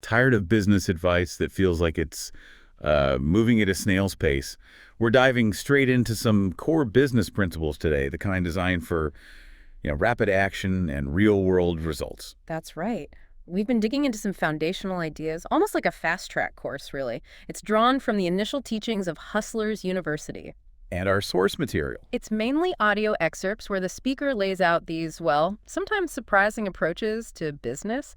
Tired of business advice that feels like it's moving at a snail's pace? We're diving straight into some core business principles today, the kind designed for, rapid action and real-world results. That's right. We've been digging into some foundational ideas, almost like a fast-track course, really. It's drawn from the initial teachings of Hustlers University. And our source material. It's mainly audio excerpts where the speaker lays out these, well, sometimes surprising approaches to business,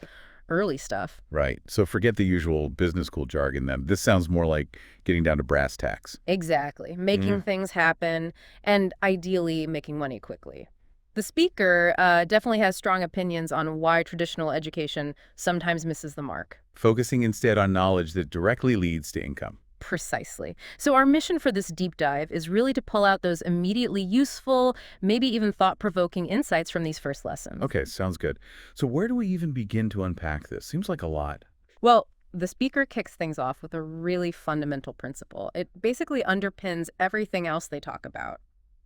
early stuff. Right. So forget the usual business school jargon then. This sounds more like getting down to brass tacks. Exactly. Making things happen and ideally making money quickly. The speaker definitely has strong opinions on why traditional education sometimes misses the mark. Focusing instead on knowledge that directly leads to income. Precisely. So our mission for this deep dive is really to pull out those immediately useful, maybe even thought-provoking insights from these first lessons. Okay, sounds good. So where do we even begin to unpack this? Seems like a lot. Well, the speaker kicks things off with a really fundamental principle. It basically underpins everything else they talk about.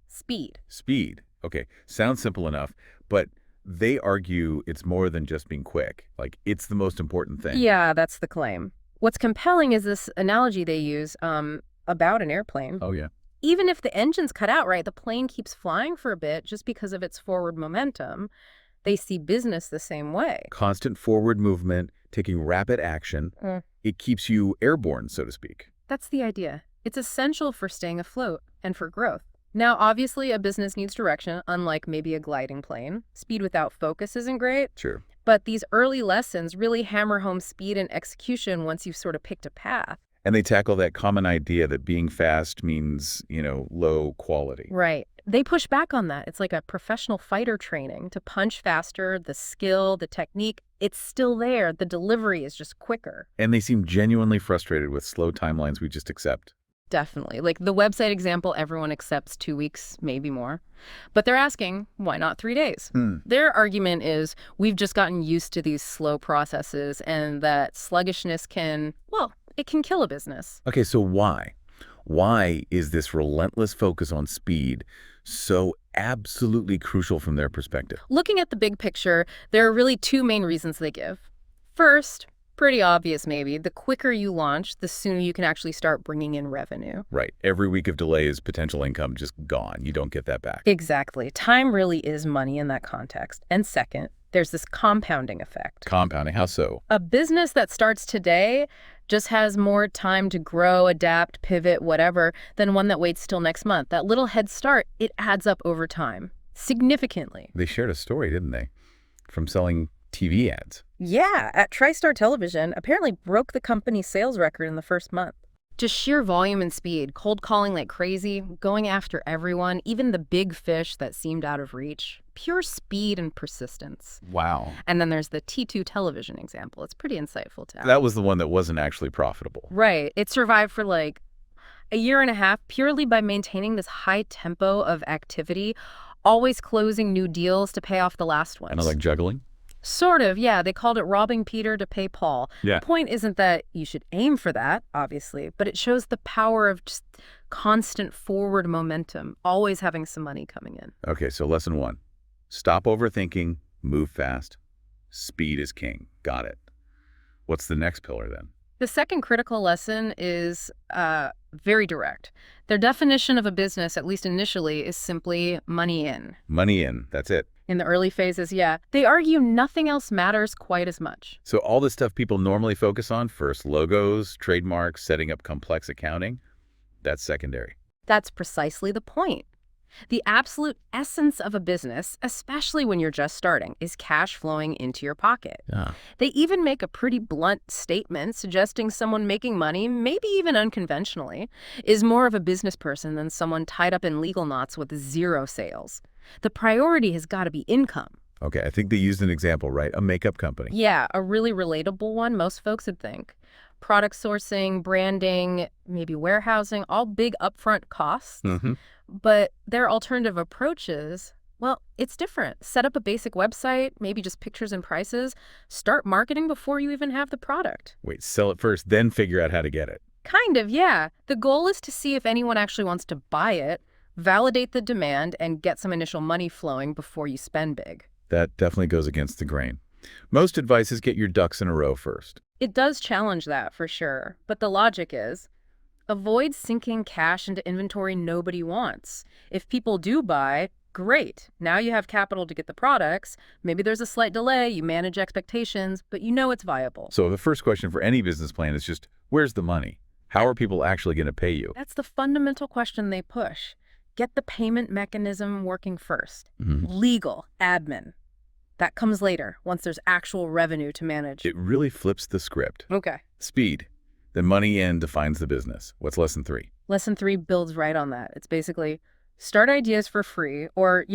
Speed. Speed. Okay, sounds simple enough, but they argue it's more than just being quick. Like, it's the most important thing. Yeah, that's the claim. What's compelling is this analogy they use about an airplane. Oh, yeah. Even if the engine's cut out, right, the plane keeps flying for a bit just because of its forward momentum. They see business the same way. Constant forward movement, taking rapid action. It keeps you airborne, so to speak. That's the idea. It's essential for staying afloat and for growth. Now, obviously, a business needs direction, unlike maybe a gliding plane. Speed without focus isn't great. Sure. But these early lessons really hammer home speed and execution once you've sort of picked a path. And they tackle that common idea that being fast means, low quality. Right. They push back on that. It's like a professional fighter training to punch faster, the skill, the technique. It's still there. The delivery is just quicker. And they seem genuinely frustrated with slow timelines we just accept. Definitely. Like the website example, everyone accepts 2 weeks, maybe more. But they're asking, why not 3 days? Their argument is we've just gotten used to these slow processes and that sluggishness it can kill a business. Okay, so why? Why is this relentless focus on speed so absolutely crucial from their perspective? Looking at the big picture, there are really 2 main reasons they give. First, pretty obvious maybe, the quicker you launch, the sooner you can actually start bringing in revenue. Right. Every week of delay is potential income just gone. You don't get that back. Exactly. Time really is money in that context. And second, there's this compounding effect. Compounding, how so? A business that starts today just has more time to grow, adapt, pivot, whatever, than one that waits till next month. That little head start, it adds up over time, significantly. They shared a story, didn't they? From selling TV ads. Yeah, at TriStar Television, apparently broke the company's sales record in the first month. Just sheer volume and speed, cold calling like crazy, going after everyone, even the big fish that seemed out of reach. Pure speed and persistence. Wow. And then there's the T2 television example. It's pretty insightful to That was the one that wasn't actually profitable. Right. It survived for like a year and a half purely by maintaining this high tempo of activity, always closing new deals to pay off the last ones. Kind of like juggling? Sort of, yeah. They called it robbing Peter to pay Paul. Yeah. The point isn't that you should aim for that, obviously, but it shows the power of just constant forward momentum, always having some money coming in. Okay, so lesson 1. Stop overthinking, move fast. Speed is king. Got it. What's the next pillar then? The second critical lesson is very direct. Their definition of a business, at least initially, is simply money in. Money in. That's it. In the early phases, yeah. They argue nothing else matters quite as much. So all the stuff people normally focus on, first logos, trademarks, setting up complex accounting, that's secondary. That's precisely the point. The absolute essence of a business, especially when you're just starting, is cash flowing into your pocket. Yeah. They even make a pretty blunt statement suggesting someone making money, maybe even unconventionally, is more of a business person than someone tied up in legal knots with 0 sales. The priority has got to be income. Okay, I think they used an example, right? A makeup company. Yeah, a really relatable one, most folks would think. Product sourcing, branding, maybe warehousing, all big upfront costs. But their alternative approaches, well, it's different. Set up a basic website, maybe just pictures and prices. Start marketing before you even have the product. Wait, sell it first, then figure out how to get it. Kind of, yeah. The goal is to see if anyone actually wants to buy it, validate the demand, and get some initial money flowing before you spend big. That definitely goes against the grain. Most advice is get your ducks in a row first. It does challenge that for sure, but the logic is avoid sinking cash into inventory nobody wants. If people do buy, great. Now you have capital to get the products. Maybe there's a slight delay, you manage expectations, but you know it's viable. So the first question for any business plan is just, where's the money? How are people actually going to pay you? That's the fundamental question they push. Get the payment mechanism working first. Legal, admin. That comes later, once there's actual revenue to manage. It really flips the script. Okay. Speed. The money in defines the business. What's lesson 3? Lesson 3 builds right on that. It's basically start ideas for free or,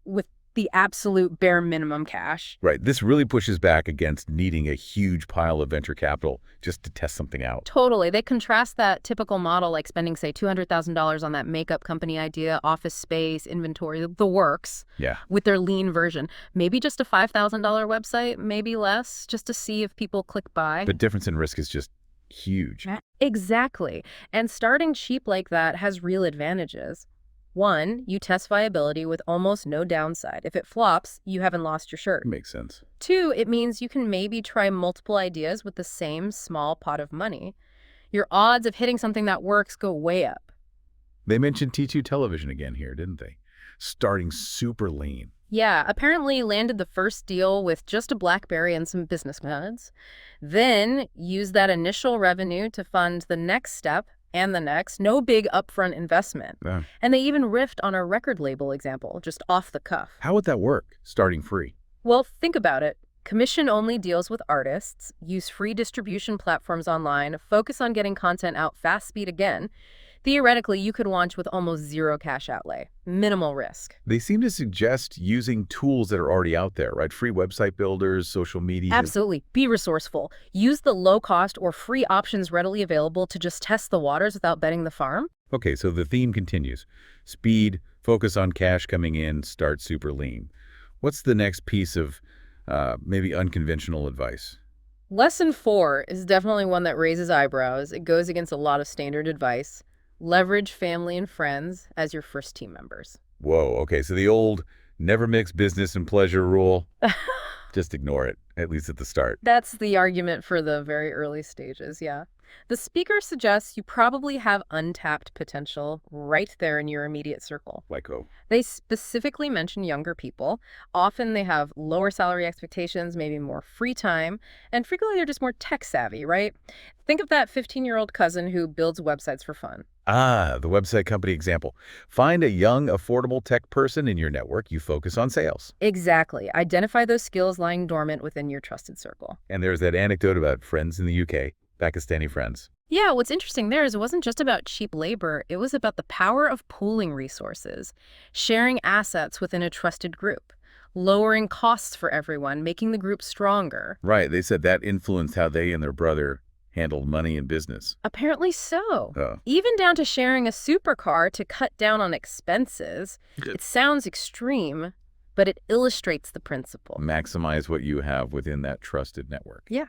with the absolute bare minimum cash. Right. This really pushes back against needing a huge pile of venture capital just to test something out. Totally. They contrast that typical model like spending, say, $200,000 on that makeup company idea, office space, inventory, the works, Yeah. with their lean version. Maybe just a $5,000 website, maybe less, just to see if people click buy. The difference in risk is just huge. Exactly. And starting cheap like that has real advantages. 1, you test viability with almost no downside. If it flops, you haven't lost your shirt. Makes sense. 2, it means you can maybe try multiple ideas with the same small pot of money. Your odds of hitting something that works go way up. They mentioned T2 television again here, didn't they? Starting super lean. Yeah, apparently landed the first deal with just a BlackBerry and some business cards. Then used that initial revenue to fund the next step and the next. No big upfront investment. Yeah. And they even riffed on a record label example, just off the cuff. How would that work, starting free? Well, think about it. Commission-only deals with artists, use free distribution platforms online, focus on getting content out fast speed again. Theoretically, you could launch with almost zero cash outlay, minimal risk. They seem to suggest using tools that are already out there, right? Free website builders, social media. Absolutely. Be resourceful. Use the low-cost or free options readily available to just test the waters without betting the farm. Okay, so the theme continues. Speed, focus on cash coming in, start super lean. What's the next piece of maybe unconventional advice? Lesson 4 is definitely one that raises eyebrows. It goes against a lot of standard advice. Leverage family and friends as your first team members. Whoa, okay, so the old never mix business and pleasure rule, just ignore it, at least at the start. That's the argument for the very early stages, yeah. The speaker suggests you probably have untapped potential right there in your immediate circle. Like, oh, They specifically mention younger people. Often they have lower salary expectations, maybe more free time, and frequently they're just more tech savvy, right? Think of that 15-year-old cousin who builds websites for fun. the website company example. Find a young, affordable tech person in your network. You focus on sales. Exactly. Identify those skills lying dormant within your trusted circle. And there's that anecdote about friends in the UK, Pakistani friends. Yeah, what's interesting there is it wasn't just about cheap labor, it was about the power of pooling resources, sharing assets within a trusted group, lowering costs for everyone, making the group stronger. Right, they said that influenced how they and their brother handled money and business. Apparently so. Oh. Even down to sharing a supercar to cut down on expenses. It sounds extreme, but it illustrates the principle. Maximize what you have within that trusted network. Yeah.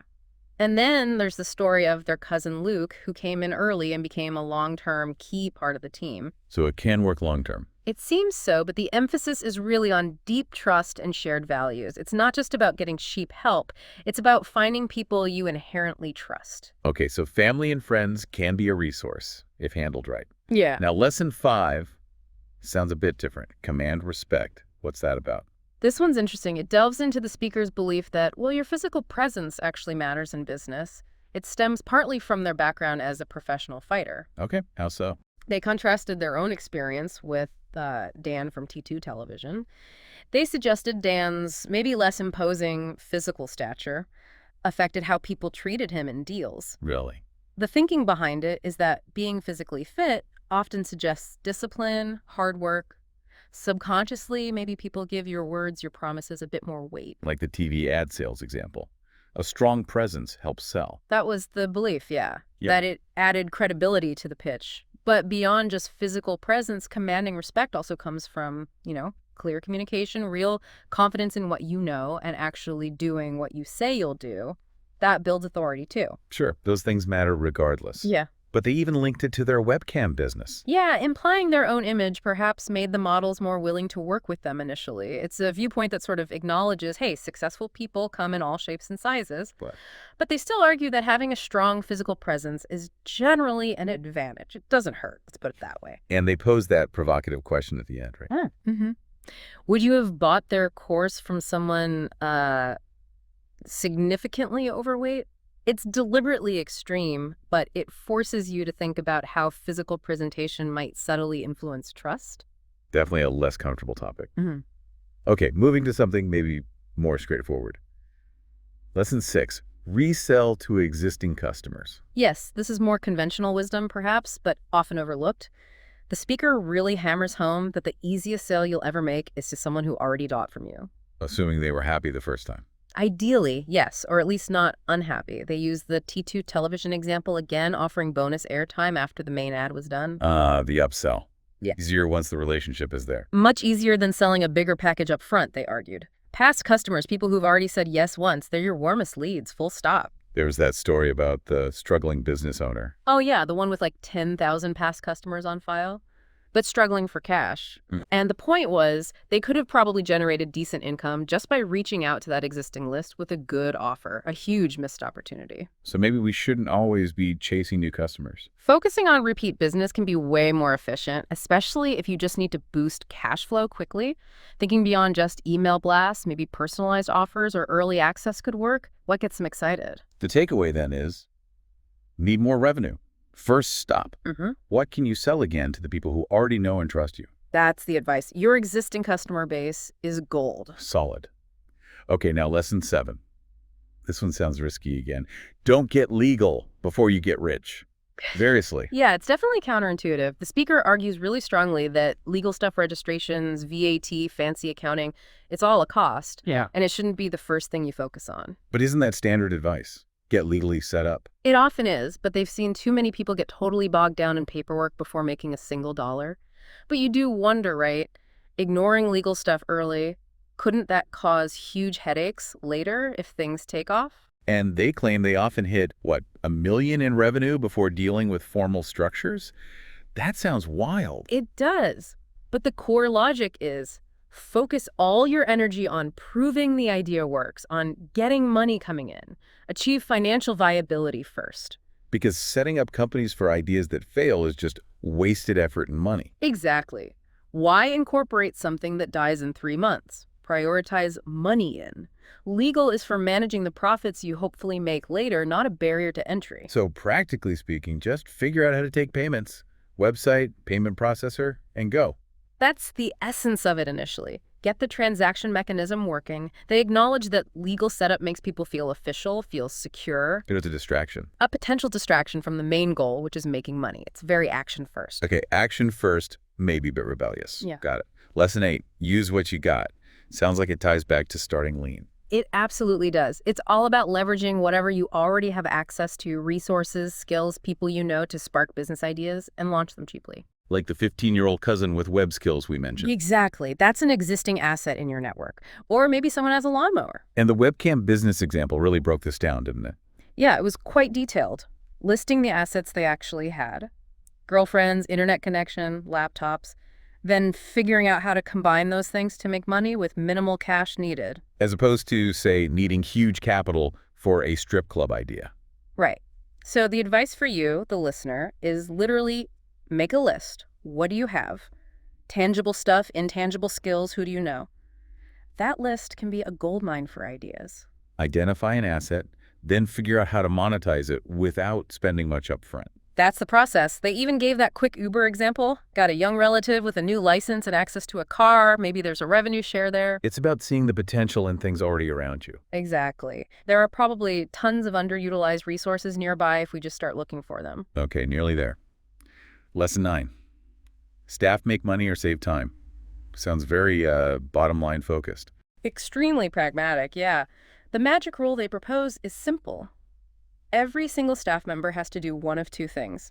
And then there's the story of their cousin Luke, who came in early and became a long-term key part of the team. So it can work long-term. It seems so, but the emphasis is really on deep trust and shared values. It's not just about getting cheap help. It's about finding people you inherently trust. Okay, so family and friends can be a resource if handled right. Yeah. Now, lesson 5 sounds a bit different. Command respect. What's that about? This one's interesting. It delves into the speaker's belief that, well, your physical presence actually matters in business. It stems partly from their background as a professional fighter. Okay, how so? They contrasted their own experience with Dan from T2 television. They suggested Dan's maybe less imposing physical stature affected how people treated him in deals. Really? The thinking behind it is that being physically fit often suggests discipline, hard work. Subconsciously, maybe people give your words, your promises a bit more weight. Like the TV ad sales example. A strong presence helps sell. That was the belief, yeah. Yep. That it added credibility to the pitch. But beyond just physical presence, commanding respect also comes from, clear communication, real confidence in what you know, and actually doing what you say you'll do. That builds authority too. Sure, those things matter regardless. Yeah. But they even linked it to their webcam business. Yeah, implying their own image perhaps made the models more willing to work with them initially. It's a viewpoint that sort of acknowledges, hey, successful people come in all shapes and sizes. But they still argue that having a strong physical presence is generally an advantage. It doesn't hurt, let's put it that way. And they posed that provocative question at the end, right? Mm-hmm. Would you have bought their course from someone significantly overweight? It's deliberately extreme, but it forces you to think about how physical presentation might subtly influence trust. Definitely a less comfortable topic. Mm-hmm. Okay, moving to something maybe more straightforward. Lesson 6, resell to existing customers. Yes, this is more conventional wisdom, perhaps, but often overlooked. The speaker really hammers home that the easiest sale you'll ever make is to someone who already bought from you. Assuming they were happy the first time. Ideally, yes, or at least not unhappy. They use the T2 television example again, offering bonus airtime after the main ad was done. The upsell. Yeah. Easier once the relationship is there. Much easier than selling a bigger package up front, they argued. Past customers, people who've already said yes once, they're your warmest leads, full stop. There was that story about the struggling business owner. Oh yeah, the one with like 10,000 past customers on file, but struggling for cash. And the point was, they could have probably generated decent income just by reaching out to that existing list with a good offer, a huge missed opportunity. So maybe we shouldn't always be chasing new customers. Focusing on repeat business can be way more efficient, especially if you just need to boost cash flow quickly. Thinking beyond just email blasts, maybe personalized offers or early access could work. What gets them excited? The takeaway then is, need more revenue. First stop. What can you sell again to the people who already know and trust you? That's the advice. Your existing customer base is gold. Solid. Okay, now lesson 7. This one sounds risky again. Don't get legal before you get rich. Variously. Yeah, it's definitely counterintuitive. The speaker argues really strongly that legal stuff, registrations, VAT, fancy accounting, it's all a cost. Yeah. And it shouldn't be the first thing you focus on. But isn't that standard advice? Get legally set up. It often is, but they've seen too many people get totally bogged down in paperwork before making a single dollar. But you do wonder, right? Ignoring legal stuff early, couldn't that cause huge headaches later if things take off? And they claim they often hit, what, $1 million in revenue before dealing with formal structures? That sounds wild. It does. But the core logic is focus all your energy on proving the idea works, on getting money coming in. Achieve financial viability first. Because setting up companies for ideas that fail is just wasted effort and money. Exactly. Why incorporate something that dies in 3 months? Prioritize money in. Legal is for managing the profits you hopefully make later, not a barrier to entry. So practically speaking, just figure out how to take payments. Website, payment processor, and go. That's the essence of it initially. Get the transaction mechanism working. They acknowledge that legal setup makes people feel official, feel secure. It was a distraction. A potential distraction from the main goal, which is making money. It's very action first. Okay, action first, maybe a bit rebellious. Yeah. Got it. Lesson 8, use what you got. Sounds like it ties back to starting lean. It absolutely does. It's all about leveraging whatever you already have access to, resources, skills, people you know, to spark business ideas and launch them cheaply. Like the 15-year-old cousin with web skills we mentioned. Exactly. That's an existing asset in your network. Or maybe someone has a lawnmower. And the webcam business example really broke this down, didn't it? Yeah, it was quite detailed, listing the assets they actually had. Girlfriends, internet connection, laptops, then figuring out how to combine those things to make money with minimal cash needed. As opposed to, say, needing huge capital for a strip club idea. Right. So the advice for you, the listener, is literally make a list. What do you have? Tangible stuff, intangible skills, who do you know? That list can be a goldmine for ideas. Identify an asset, then figure out how to monetize it without spending much up front. That's the process. They even gave that quick Uber example. Got a young relative with a new license and access to a car. Maybe there's a revenue share there. It's about seeing the potential in things already around you. Exactly. There are probably tons of underutilized resources nearby if we just start looking for them. Okay, nearly there. Lesson 9. Staff make money or save time. Sounds very bottom line focused. Extremely pragmatic, yeah. The magic rule they propose is simple. Every single staff member has to do one of two things.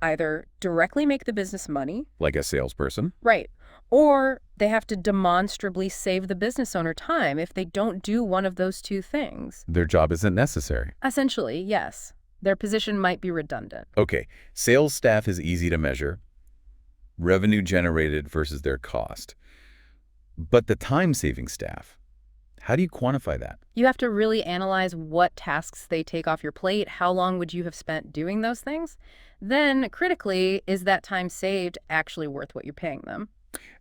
Either directly make the business money. Like a salesperson. Right. Or they have to demonstrably save the business owner time if they don't do one of those two things. Their job isn't necessary. Essentially, yes. Their position might be redundant. Okay, sales staff is easy to measure, revenue generated versus their cost. But the time-saving staff, how do you quantify that? You have to really analyze what tasks they take off your plate. How long would you have spent doing those things? Then, critically, is that time saved actually worth what you're paying them?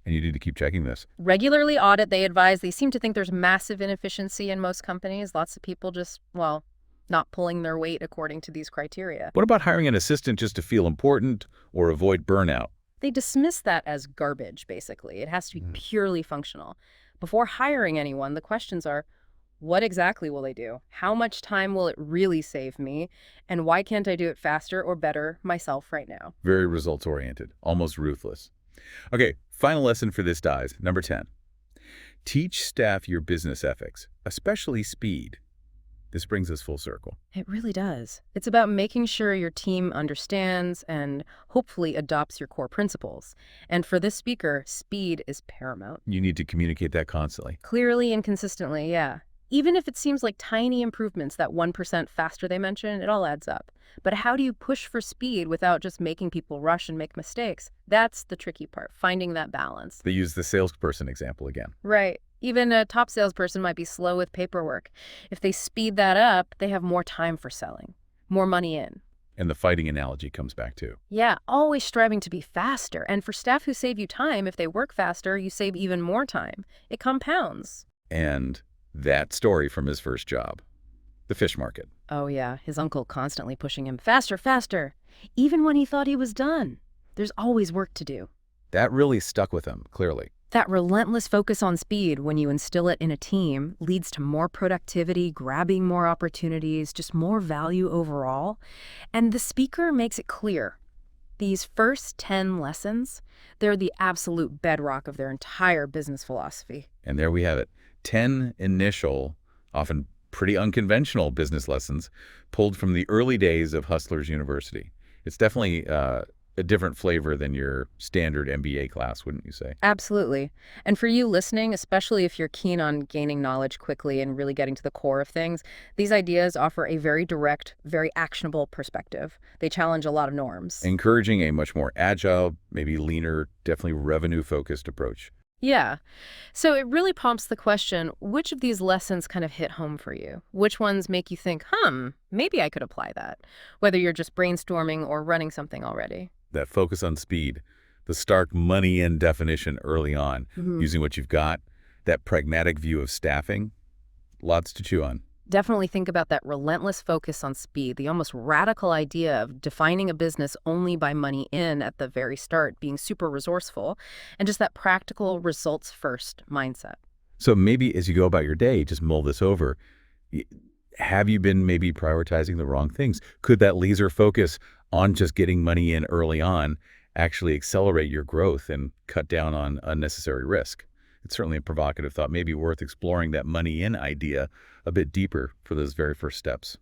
And you need to keep checking this. Regularly audit, they advise. They seem to think there's massive inefficiency in most companies. Lots of people just, well, not pulling their weight according to these criteria. What about hiring an assistant just to feel important or avoid burnout? They dismiss that as garbage, basically. It has to be purely functional. Before hiring anyone, the questions are, what exactly will they do? How much time will it really save me? And why can't I do it faster or better myself right now? Very results-oriented, almost ruthless. Okay, final lesson for this dive, number 10. Teach staff your business ethics, especially speed. This brings us full circle. It really does. It's about making sure your team understands and hopefully adopts your core principles. And for this speaker, speed is paramount. You need to communicate that constantly. Clearly and consistently, yeah. Even if it seems like tiny improvements, that 1% faster they mentioned, it all adds up. But how do you push for speed without just making people rush and make mistakes? That's the tricky part, finding that balance. They use the salesperson example again. Right. Even a top salesperson might be slow with paperwork. If they speed that up, they have more time for selling, more money in. And the fighting analogy comes back too. Yeah, always striving to be faster. And for staff who save you time, if they work faster, you save even more time. It compounds. And that story from his first job, the fish market. Oh yeah, his uncle constantly pushing him, faster, faster, even when he thought he was done. There's always work to do. That really stuck with him, clearly. That relentless focus on speed, when you instill it in a team, leads to more productivity, grabbing more opportunities, just more value overall. And the speaker makes it clear. These first 10 lessons, they're the absolute bedrock of their entire business philosophy. And there we have it. 10 initial, often pretty unconventional business lessons pulled from the early days of Hustlers University. It's definitely a different flavor than your standard MBA class, wouldn't you say? Absolutely. And for you listening, especially if you're keen on gaining knowledge quickly and really getting to the core of things, these ideas offer a very direct, very actionable perspective. They challenge a lot of norms. Encouraging a much more agile, maybe leaner, definitely revenue-focused approach. Yeah. So it really prompts the question, which of these lessons kind of hit home for you? Which ones make you think, maybe I could apply that, whether you're just brainstorming or running something already? That focus on speed, the stark money-in definition early on, using what you've got, that pragmatic view of staffing, lots to chew on. Definitely think about that relentless focus on speed, the almost radical idea of defining a business only by money in at the very start, being super resourceful, and just that practical results-first mindset. So maybe as you go about your day, just mull this over. Have you been maybe prioritizing the wrong things? Could that laser focus on just getting money in early on actually accelerate your growth and cut down on unnecessary risk? It's certainly a provocative thought, maybe worth exploring that money in idea a bit deeper for those very first steps.